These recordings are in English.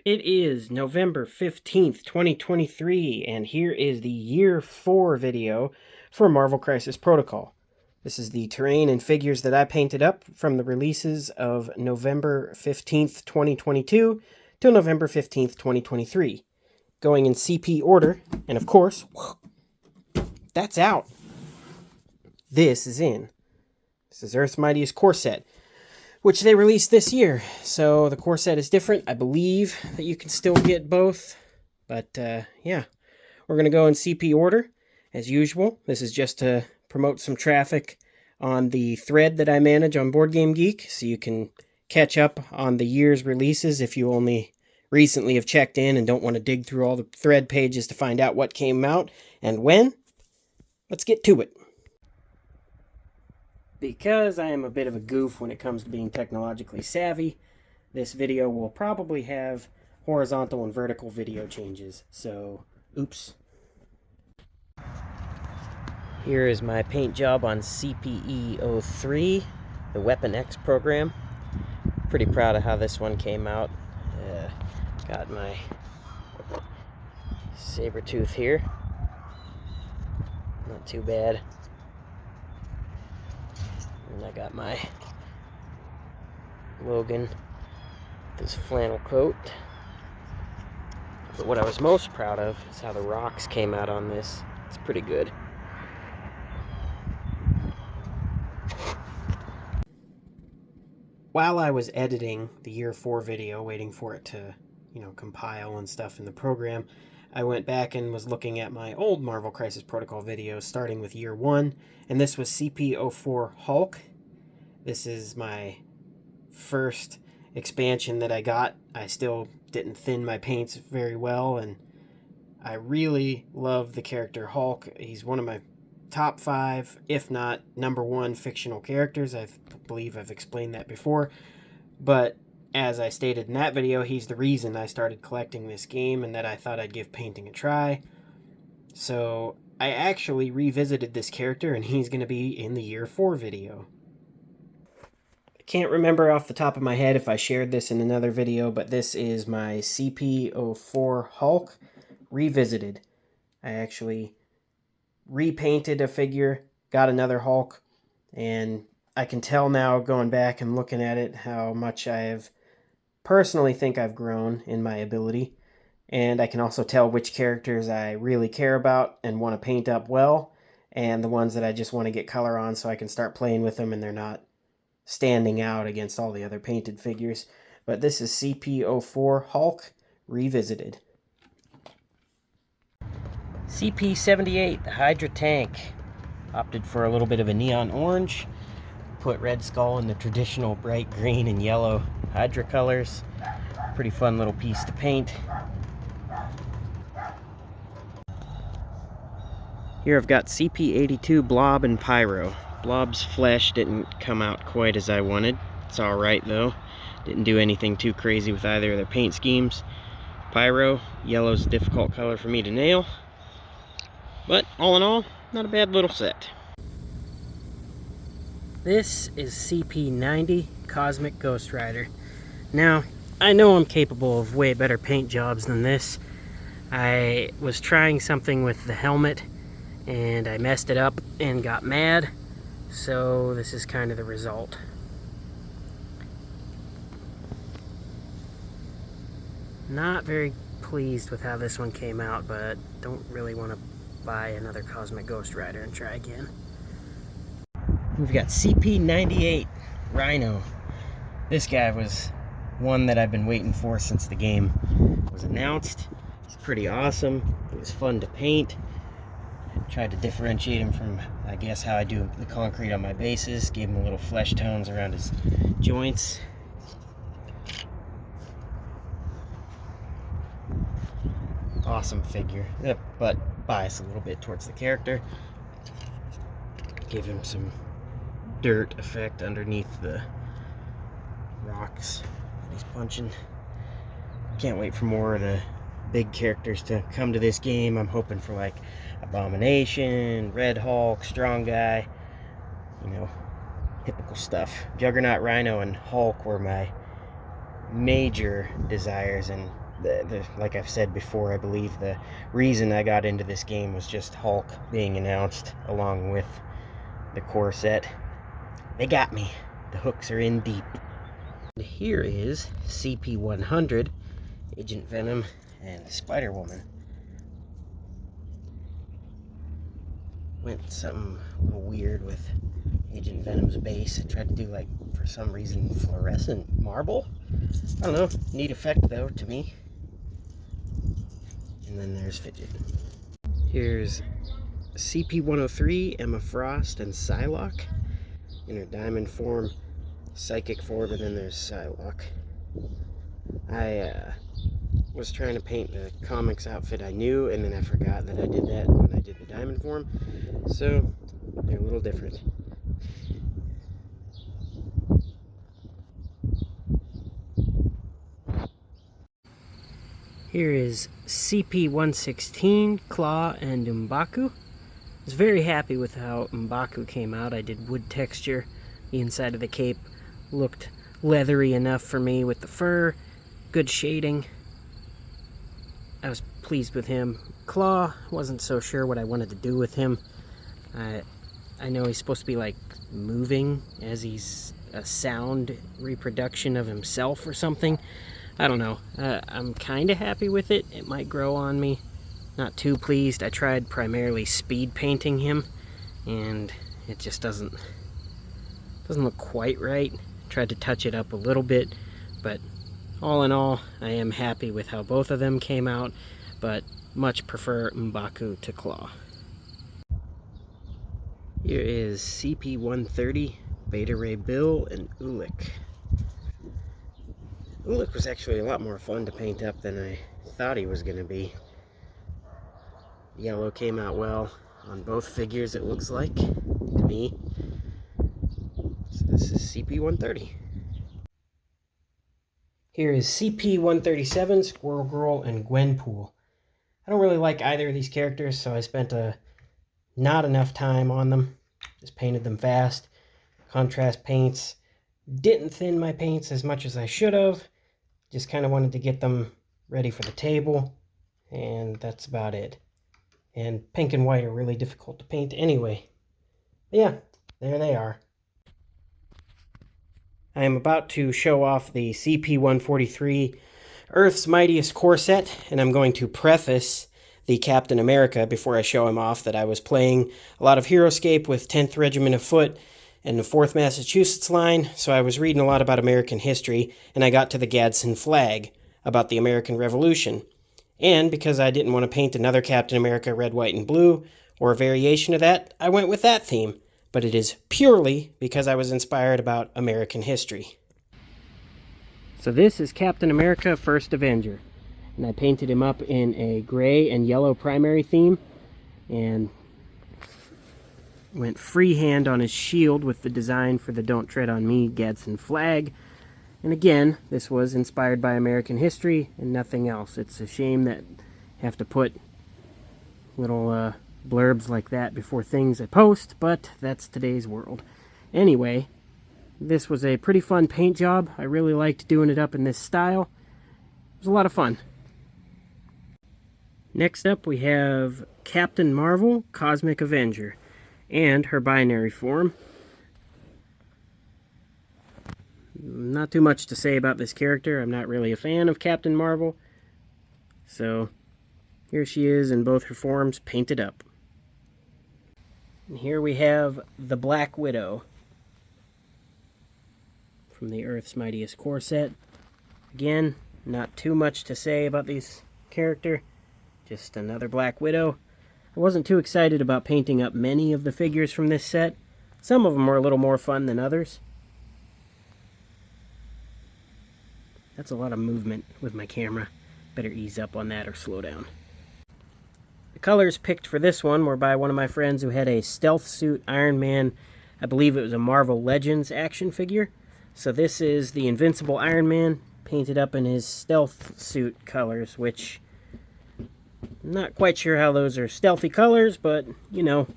It is November 15th, 2023, and here is the Year 4 video for Marvel Crisis Protocol. This is the terrain and figures that I painted up from the releases of November 15th, 2022 till November 15th, 2023. Going in CP order, and of course, that's out. This is in. This is Earth's Mightiest core set, which they released this year. So the core set is different. I believe that you can still get both. But yeah, we're going to go in CP order as usual. This is just to promote some traffic on the thread that I manage on Board Game Geek, so you can catch up on the year's releases if you only recently have checked in and don't want to dig through all the thread pages to find out what came out and when. Let's get to it. Because I am a bit of a goof when it comes to being technologically savvy, this video will probably have horizontal and vertical video changes, so oops. Here is my paint job on CPE 03, the Weapon X program. Pretty proud of how this one came out. Got my saber tooth here. Not too bad. And I got my Logan, this flannel coat. But what I was most proud of is how the rocks came out on this. It's pretty good. While I was editing the Year 4 video, waiting for it to, compile and stuff in the program, I went back and was looking at my old Marvel Crisis Protocol videos, starting with Year 1, and this was CP04 Hulk. This is my first expansion that I got. I still didn't thin my paints very well, and I really love the character Hulk. He's one of my top 5, if not number 1 fictional characters. I believe I've explained that before, but as I stated in that video, he's the reason I started collecting this game and that I thought I'd give painting a try. So I actually revisited this character, and he's going to be in the Year 4 video. I can't remember off the top of my head if I shared this in another video, but this is my CP04 Hulk revisited. I actually repainted a figure, got another Hulk, and I can tell now, going back and looking at it, how much I have personally think I've grown in my ability. And I can also tell which characters I really care about and want to paint up well, and the ones that I just want to get color on so I can start playing with them and they're not standing out against all the other painted figures. But this is CP04 Hulk revisited. CP78, the Hydra Tank. Opted for a little bit of a neon orange. Put Red Skull in the traditional bright green and yellow Hydra colors. Pretty fun little piece to paint. Here I've got CP82 Blob and Pyro. Blob's flesh didn't come out quite as I wanted. It's alright though. Didn't do anything too crazy with either of their paint schemes. Pyro, yellow's a difficult color for me to nail. But all in all, not a bad little set. This is CP90 Cosmic Ghost Rider. Now, I know I'm capable of way better paint jobs than this. I was trying something with the helmet and I messed it up and got mad, so this is kind of the result. Not very pleased with how this one came out, but don't really want to buy another Cosmic Ghost Rider and try again. We've got CP98 Rhino. This guy was one that I've been waiting for since the game was announced. He's pretty awesome. It was fun to paint. I tried to differentiate him from, I guess, how I do the concrete on my bases. Gave him a little flesh tones around his joints. Awesome figure, but biased a little bit towards the character. Give him some dirt effect underneath the rocks that he's punching. Can't wait for more of the big characters to come to this game. I'm hoping for like Abomination, Red Hulk, Strong Guy, typical stuff. Juggernaut, Rhino, and Hulk were my major desires, and like I've said before, I believe the reason I got into this game was just Hulk being announced along with the core set. They got me. The hooks are in deep. Here is CP100, Agent Venom, and Spider-Woman. Went something a little weird with Agent Venom's base. I tried to do, like, for some reason, fluorescent marble. I don't know. Neat effect, though, to me. And then there's Fidget. Here's CP103, Emma Frost, and Psylocke in her diamond form, psychic form, and then there's Psylocke. I was trying to paint the comics outfit I knew, and then I forgot that I did that when I did the diamond form, so they're a little different. Here is CP116, Klaw and M'Baku. I was very happy with how M'Baku came out. I did wood texture. The inside of the cape looked leathery enough for me with the fur. Good shading. I was pleased with him. Klaw, wasn't so sure what I wanted to do with him. I know he's supposed to be like moving as he's a sound reproduction of himself or something. I don't know. I'm kind of happy with it. It might grow on me. Not too pleased. I tried primarily speed painting him, and it just doesn't look quite right. Tried to touch it up a little bit, but all in all, I am happy with how both of them came out, but much prefer M'Baku to Klaw. Here is CP130, Beta Ray Bill, and Ulik. Ulik was actually a lot more fun to paint up than I thought he was going to be. Yellow came out well on both figures, it looks like, to me. So this is CP130. Here is CP137, Squirrel Girl, and Gwenpool. I don't really like either of these characters, so I spent not enough time on them. Just painted them fast. Contrast paints. Didn't thin my paints as much as I should have. Just kind of wanted to get them ready for the table, and that's about it. And pink and white are really difficult to paint anyway. But yeah, there they are. I am about to show off the CP143 Earth's Mightiest core set, and I'm going to preface the Captain America before I show him off that I was playing a lot of HeroScape with 10th Regiment of Foot and the 4th Massachusetts line, so I was reading a lot about American history, and I got to the Gadsden flag about the American Revolution. And because I didn't want to paint another Captain America red, white, and blue, or a variation of that, I went with that theme. But it is purely because I was inspired about American history. So this is Captain America First Avenger. And I painted him up in a gray and yellow primary theme. And went freehand on his shield with the design for the Don't Tread on Me Gadsden flag. And again, this was inspired by American history and nothing else. It's a shame that I have to put little blurbs like that before things I post, but that's today's world. Anyway, this was a pretty fun paint job. I really liked doing it up in this style. It was a lot of fun. Next up we have Captain Marvel, Cosmic Avenger, and her binary form. Not too much to say about this character. I'm not really a fan of Captain Marvel. So, here she is in both her forms, painted up. And here we have the Black Widow from the Earth's Mightiest core set. Again, not too much to say about this character. Just another Black Widow. I wasn't too excited about painting up many of the figures from this set. Some of them were a little more fun than others. That's a lot of movement with my camera. Better ease up on that or slow down. The colors picked for this one were by one of my friends who had a stealth suit Iron Man. I believe it was a Marvel Legends action figure. So this is the Invincible Iron Man painted up in his stealth suit colors, which I'm not quite sure how those are stealthy colors, but you know,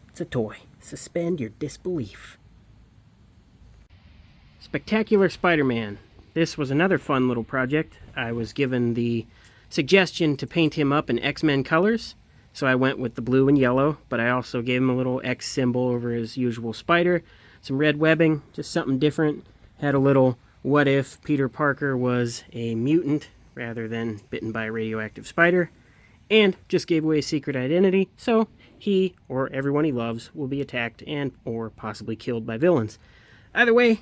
it's a toy. Suspend your disbelief. Spectacular Spider-Man. This was another fun little project. I was given the suggestion to paint him up in X-Men colors, so I went with the blue and yellow, but I also gave him a little X symbol over his usual spider, some red webbing, just something different. Had a little what if Peter Parker was a mutant rather than bitten by a radioactive spider, and just gave away his secret identity, so he, or everyone he loves, will be attacked and or possibly killed by villains. Either way,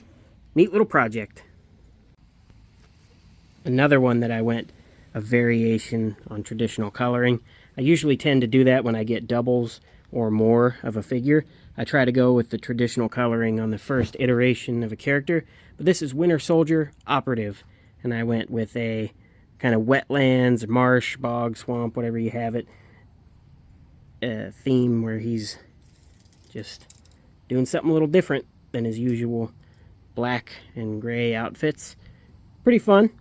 neat little project. Another one that I went a variation on traditional coloring. I usually tend to do that when I get doubles or more of a figure. I try to go with the traditional coloring on the first iteration of a character, but this is Winter Soldier Operative, and I went with a kind of wetlands, marsh, bog, swamp, whatever you have it, theme where he's just doing something a little different than his usual black and gray outfits. Pretty fun,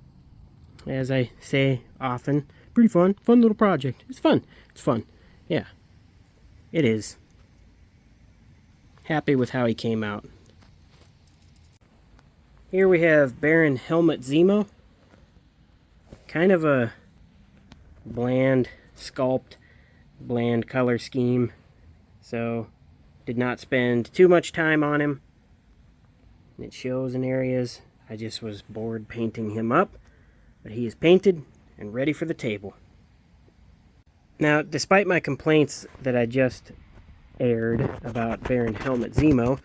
as I say often. Pretty fun little project. It's fun. Yeah, it is. Happy with how he came out. Here we have Baron Helmut Zemo. Kind of a bland sculpt, bland color scheme, so did not spend too much time on him. It shows in areas. I just was bored painting him up, but he is painted and ready for the table. Now, despite my complaints that I just aired about Baron Helmut Zemo,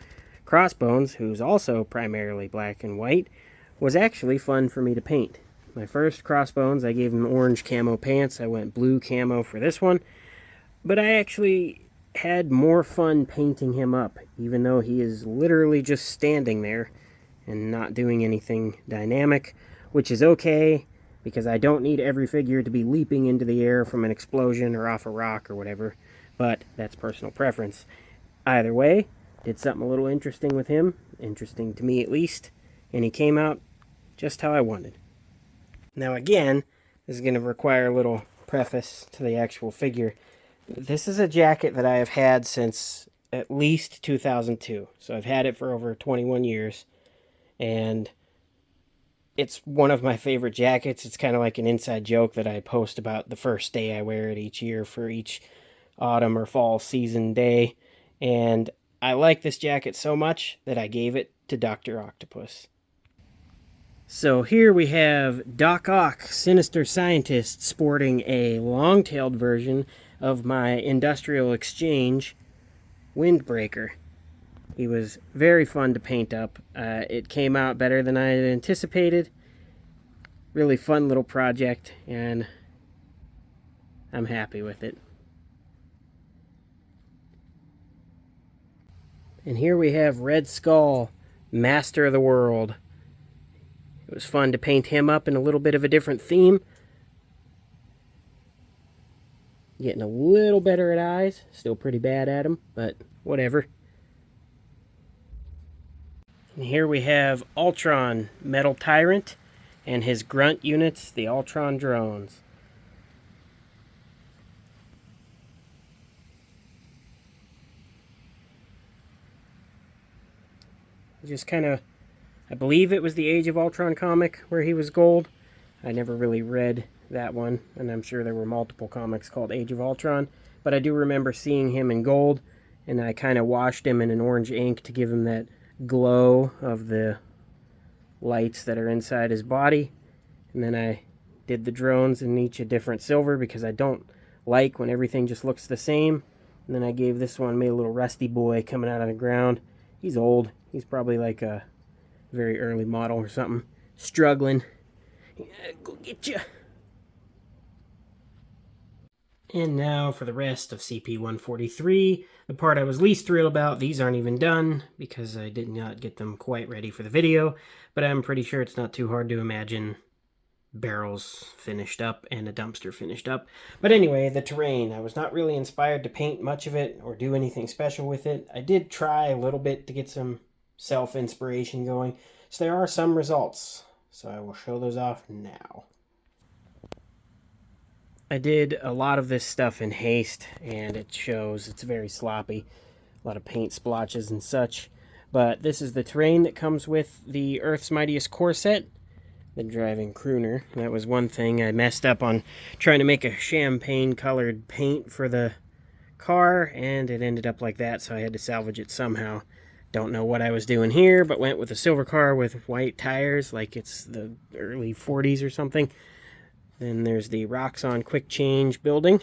Crossbones, who's also primarily black and white, was actually fun for me to paint. My first Crossbones, I gave him orange camo pants. I went blue camo for this one, but I actually had more fun painting him up, even though he is literally just standing there and not doing anything dynamic, which is okay, because I don't need every figure to be leaping into the air from an explosion or off a rock or whatever, but that's personal preference. Either way, did something a little interesting with him, interesting to me at least, and he came out just how I wanted. Now again, this is going to require a little preface to the actual figure. This is a jacket that I have had since at least 2002, so I've had it for over 21 years, and it's one of my favorite jackets. It's kind of like an inside joke that I post about the first day I wear it each year for each autumn or fall season day, and I like this jacket so much that I gave it to Dr. Octopus. So here we have Doc Ock, Sinister Scientist, sporting a long-tailed version of my Industrial Exchange Windbreaker. He was very fun to paint up. It came out better than I had anticipated. Really fun little project, and I'm happy with it. And here we have Red Skull, Master of the World. It was fun to paint him up in a little bit of a different theme. Getting a little better at eyes. Still pretty bad at them, but whatever. And here we have Ultron, Metal Tyrant, and his grunt units, the Ultron drones. Just kind of, I believe it was the Age of Ultron comic where he was gold. I never really read that one, and I'm sure there were multiple comics called Age of Ultron, but I do remember seeing him in gold, and I kind of washed him in an orange ink to give him that glow of the lights that are inside his body, and then I did the drones in each a different silver because I don't like when everything just looks the same. And then I gave this one, made a little rusty boy coming out of the ground. He's old. He's probably like a very early model or something. Struggling. Yeah, go get ya. And now for the rest of CP143, the part I was least thrilled about. These aren't even done because I did not get them quite ready for the video, but I'm pretty sure it's not too hard to imagine barrels finished up and a dumpster finished up. But anyway, the terrain. I was not really inspired to paint much of it or do anything special with it. I did try a little bit to get some self-inspiration going, so there are some results. So I will show those off now. I did a lot of this stuff in haste, and it shows. It's very sloppy. A lot of paint splotches and such. But this is the terrain that comes with the Earth's Mightiest core set. the driving crooner. That was one thing I messed up on, trying to make a champagne colored paint for the car, and it ended up like that, so I had to salvage it somehow. Don't know what I was doing here, but went with a silver car with white tires, like it's the early 40s or something. Then there's the Roxxon Quick Change building,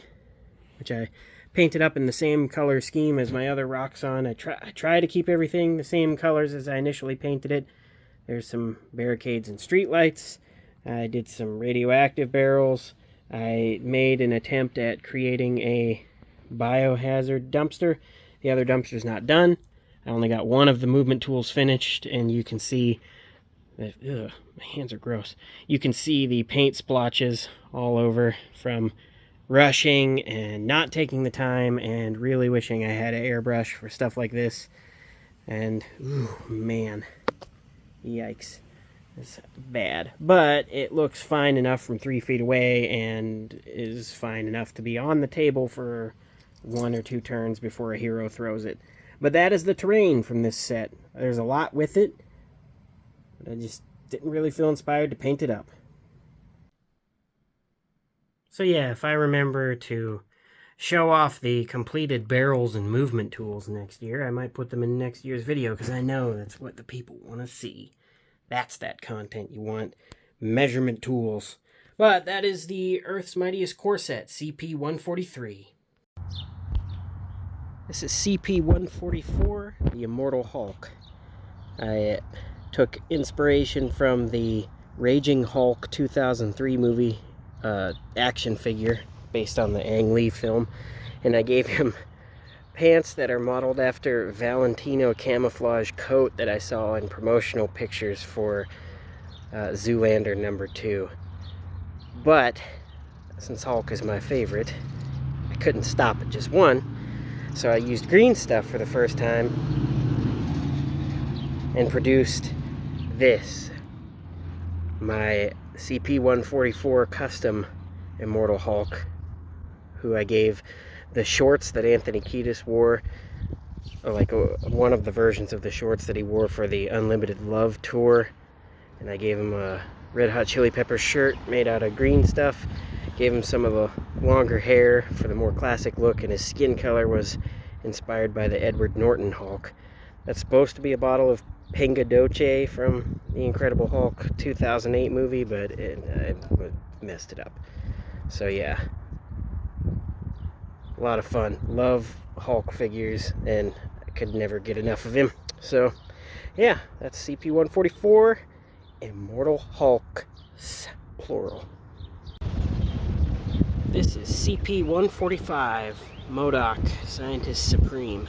which I painted up in the same color scheme as my other Roxxon. I try to keep everything the same colors as I initially painted it. There's some barricades and streetlights. I did some radioactive barrels. I made an attempt at creating a biohazard dumpster. The other dumpster's not done. I only got one of the movement tools finished, and you can see that, my hands are gross. You can see the paint splotches all over from rushing and not taking the time and really wishing I had an airbrush for stuff like this. And, ooh, man, yikes. It's bad. But it looks fine enough from 3 feet away and is fine enough to be on the table for 1 or 2 turns before a hero throws it. But that is the terrain from this set. There's a lot with it, but I just didn't really feel inspired to paint it up. So yeah, if I remember to show off the completed barrels and movement tools next year, I might put them in next year's video, because I know that's what the people want to see. That's that content you want. Measurement tools. But that is the Earth's Mightiest core set, CP-143. This is CP-144, the Immortal Hulk. I took inspiration from the Raging Hulk 2003 movie action figure based on the Ang Lee film, and I gave him pants that are modeled after Valentino camouflage coat that I saw in promotional pictures for Zoolander #2. But since Hulk is my favorite, I couldn't stop at just one. So I used green stuff for the first time and produced this, my CP-144 custom Immortal Hulk, who I gave the shorts that Anthony Kiedis wore, one of the versions of the shorts that he wore for the Unlimited Love tour, and I gave him a Red Hot Chili Peppers shirt made out of green stuff. Gave him some of the longer hair for the more classic look, and his skin color was inspired by the Edward Norton Hulk. That's supposed to be a bottle of Pinga Doce from the Incredible Hulk 2008 movie, but I messed it up. So yeah, a lot of fun. Love Hulk figures, and I could never get enough of him. So yeah, that's CP-144, Immortal Hulk, plural. This is CP-145, M.O.D.O.K, Scientist Supreme.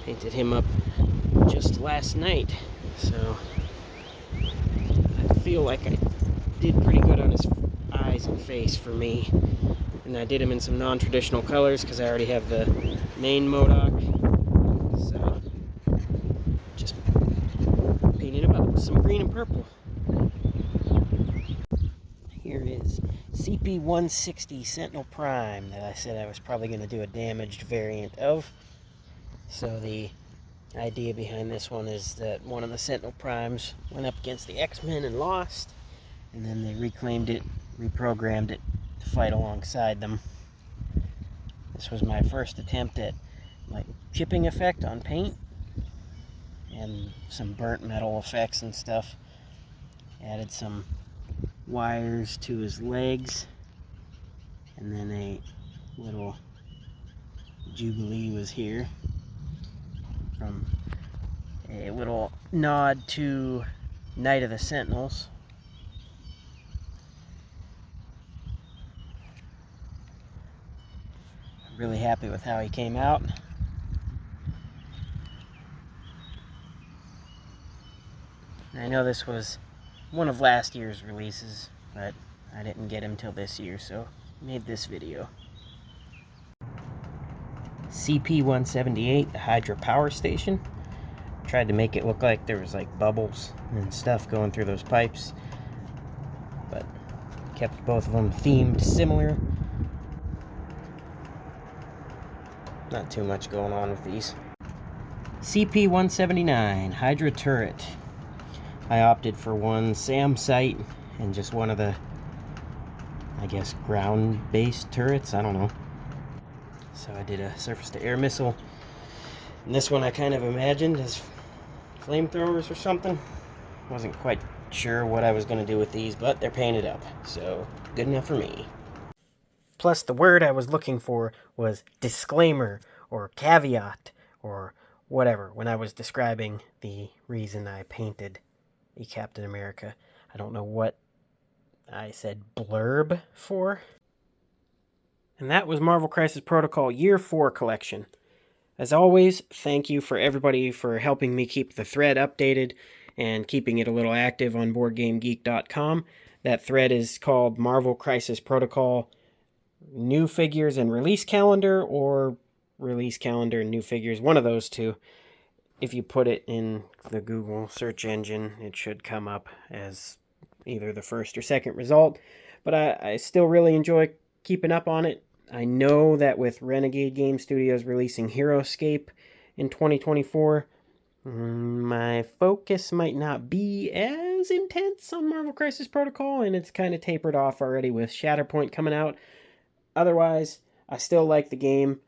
Painted him up just last night, so I feel like I did pretty good on his eyes and face for me. And I did him in some non-traditional colors because I already have the main M.O.D.O.K. So just painted him up with some green and purple. Here is CP-160 Sentinel Prime that I said I was probably going to do a damaged variant of. So the idea behind this one is that one of the Sentinel Primes went up against the X-Men and lost, and then they reclaimed it, reprogrammed it to fight alongside them. This was my first attempt at like chipping effect on paint and some burnt metal effects and stuff. Added some wires to his legs, and then a little Jubilee was here from a little nod to Night of the Sentinels. I'm really happy with how he came out. And I know this was one of last year's releases, but I didn't get him till this year, so I made this video. CP-178, the Hydra power station. Tried to make it look like there was like bubbles and stuff going through those pipes, but kept both of them themed similar. Not too much going on with these. CP-179, Hydra Turret. I opted for one SAM site and just one of the, I guess, ground-based turrets. I don't know. So I did a surface-to-air missile. And this one I kind of imagined as flamethrowers or something. Wasn't quite sure what I was going to do with these, but they're painted up, so good enough for me. Plus, the word I was looking for was disclaimer or caveat or whatever when I was describing the reason I painted a Captain America. I don't know what I said blurb for. And that was Marvel Crisis Protocol Year 4 collection. As always, thank you for everybody for helping me keep the thread updated and keeping it a little active on BoardGameGeek.com. That thread is called Marvel Crisis Protocol New Figures and Release Calendar, or Release Calendar and New Figures, one of those two. If you put it in the Google search engine, it should come up as either the first or second result. But I still really enjoy keeping up on it. I know that with Renegade Game Studios releasing HeroScape in 2024, my focus might not be as intense on Marvel Crisis Protocol, and it's kind of tapered off already with Shatterpoint coming out. Otherwise, I still like the game.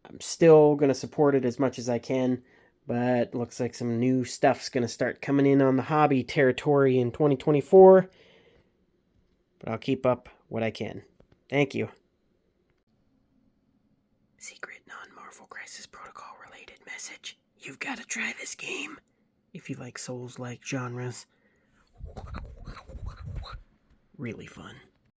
I'm still going to support it as much as I can, but looks like some new stuff's going to start coming in on the hobby territory in 2024. But I'll keep up what I can. Thank you. Secret non-Marvel Crisis Protocol related message. You've got to try this game if you like Souls-like genres. Really fun.